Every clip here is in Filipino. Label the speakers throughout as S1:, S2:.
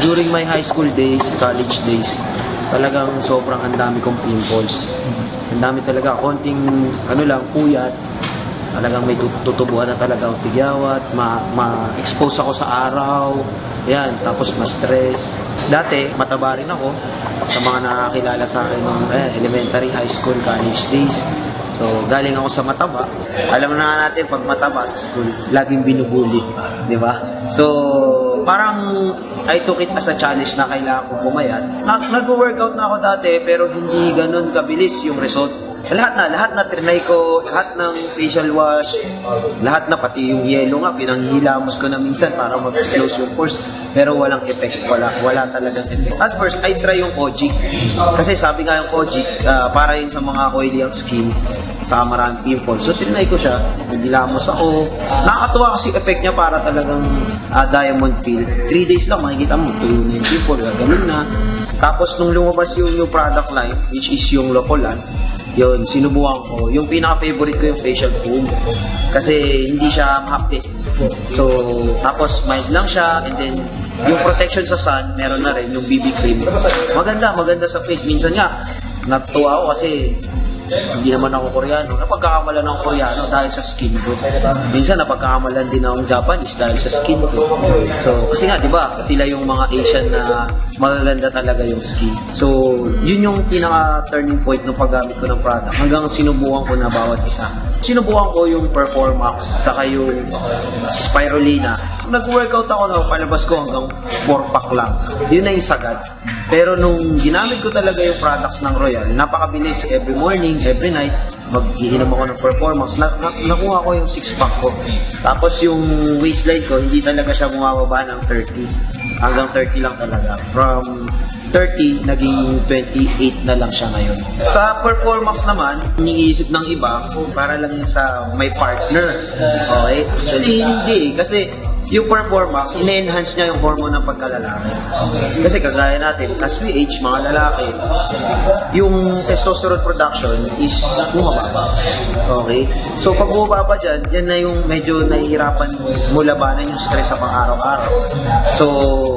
S1: during my high school days, college days, talagang sobrang ang dami kong pimples. Ang dami talaga, konting puyat. Talagang may tutubuan na talaga ang tigyawat, ma-expose ako sa araw, yan, tapos ma-stress. Dati, mataba rin ako sa mga nakakilala sa akin ng elementary, high school, college days. So, galing ako sa mataba. Alam na natin, pag mataba sa school, laging binubuli, di ba? So, parang I took it as a challenge na kailangan ko pumayat. Nag-workout na ako dati, pero hindi ganun kabilis yung result. Lahat na trinay ko, lahat ng facial wash, lahat na, pati yung yellow nga, pinanghilamos ko na minsan para mag-close yung pores, pero walang effect, wala talagang effect. At first, I try yung Kojic, kasi sabi nga yung Kojic, para yun sa mga oily ang skin, sa maraming pimples. So, trinay ko siya, naghilamos ako, nakakatuwa kasi effect niya para talagang diamond peel. 3 days lang, makikita mo, tuyo na yung pimple, gagawin na. Tapos, nung lumabas yung new product line, which is yung Locolan, yun, sinubukan ko. Yung pinaka-favorite ko yung facial foam. Kasi hindi siya mahapdi. So, tapos mild lang siya. And then, yung protection sa sun, meron na rin yung BB cream. Maganda sa face. Minsan nga, natuwa ako kasi hindi naman ako Koreano. Napagkakamalan ng Koreano dahil sa skin ko. Minsan napagkakamalan din akong Japanese dahil sa skin ko. So, kasi nga, di ba, sila yung mga Asian na magaganda talaga yung skin. So, yun yung pinaka-turning point ng paggamit ko ng product. Hanggang sinubukan ko na bawat isa. Sinubukan ko yung Performax, saka yung Spirulina. Nag-workout ako na palabas ko hanggang 4-pack lang. Yun na yung sagad. Pero nung ginamit ko talaga yung products ng Royal, napakabilis. Every morning, every night, mag-iinom ako ng Performax. Nakuha ko yung 6-pack ko. Tapos yung waistline ko, hindi talaga siya bumababa ng 30. Hanggang 30 lang talaga. From 30, naging 28 na lang siya ngayon. Sa Performax naman, iniisip ng iba, para lang sa may partner. Okay? Actually, hindi. Kasi yung Performax, ina-enhance niya yung hormone ng pagkalalaki. Kasi kagaya natin, as we age, mga lalaki, yung testosterone production is bumababa. Okay? So, pag bumababa dyan, yan na yung medyo nahihirapan mo labanan yung stress sa pang-araw-araw. So,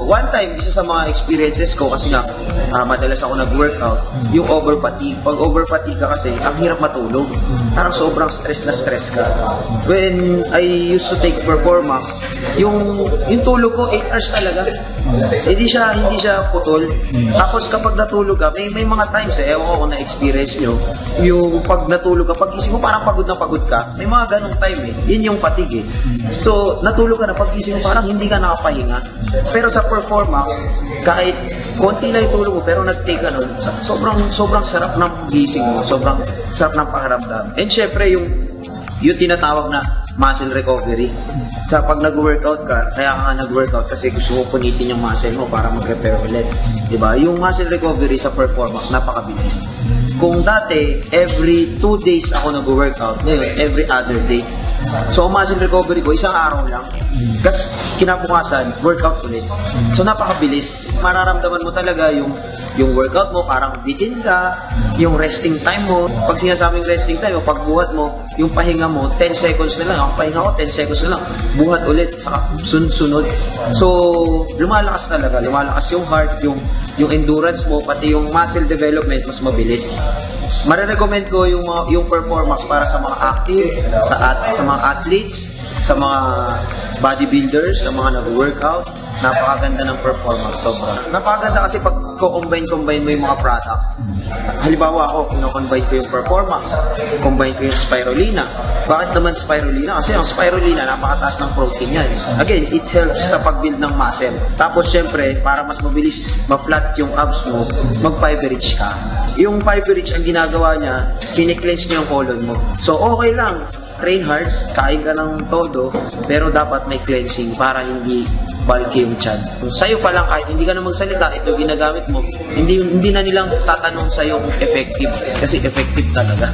S1: one time, isa sa mga experiences ko, kasi nga, madalas ako nag-workout, yung over-fatigue. Pag over-fatigue ka kasi, ang hirap matulog. Parang sobrang stress na stress ka. When I used to take Performax, yung tulog ko 8 hours talaga. Hindi siya putol. Tapos kapag natulog ka, may mga times ewan ko kung na-experience nyo, yung pag natulog ka, pag-isip mo parang pagod na pagod ka. May mga ganong time Yun yung fatigue So, natulog ka na, pag-isip mo parang hindi ka nakapahinga. Pero sa Performax, kahit konti lang yung tulog mo, pero nag-take ka nun, sobrang sarap ng gising mo, sobrang sarap ng pakiramdam. And syempre, yung tinatawag na muscle recovery. Sa pag nag-workout ka, kaya ka nga nag-workout kasi gusto mo punitin yung muscle mo para mag-repair ulit. Diba? Yung muscle recovery sa Performax, napakabilis. Kung dati, every 2 days ako nag-workout, ngayon, every other day. So, muscle recovery ko, isang araw lang. Kasi kinabukasan, workout ulit. So, napakabilis. Mararamdaman mo talaga yung workout mo, parang bitin ka, yung resting time mo. Pag sinasabing resting time, pagbuhat mo, yung pahinga mo, 10 seconds na lang. Ang pahinga ko, 10 seconds na lang. Buhat ulit, saka sunod. So, lumalakas talaga. Lumalakas yung heart, yung endurance mo, pati yung muscle development, mas mabilis. Marirecommend ko yung Performax para sa mga active, sa mga athletes, sa mga bodybuilders, sa mga nag-workout. Napakaganda ng Performax, sobra. Napakaganda kasi pag combine mo yung mga product. Halimbawa ako, kino-combine ko yung Performax, combine ko yung Spirulina. Bakit naman Spirulina? Kasi ang Spirulina, napakataas ng protein yan. Again, it helps sa pag-build ng muscle. Tapos syempre, para mas mabilis ma-flat yung abs mo, mag-fiber rich ka. Yung fiber rich, ang ginagawa niya, kine-cleanse niya yung colon mo. So okay lang, train hard, kain ka ng todo, pero dapat may cleansing para hindi bulky yung tiyan. Sa'yo pa lang, kahit hindi ka na magsalita, ito ginagamit mo, hindi na nilang tatanong sa'yo kung effective, kasi effective talaga.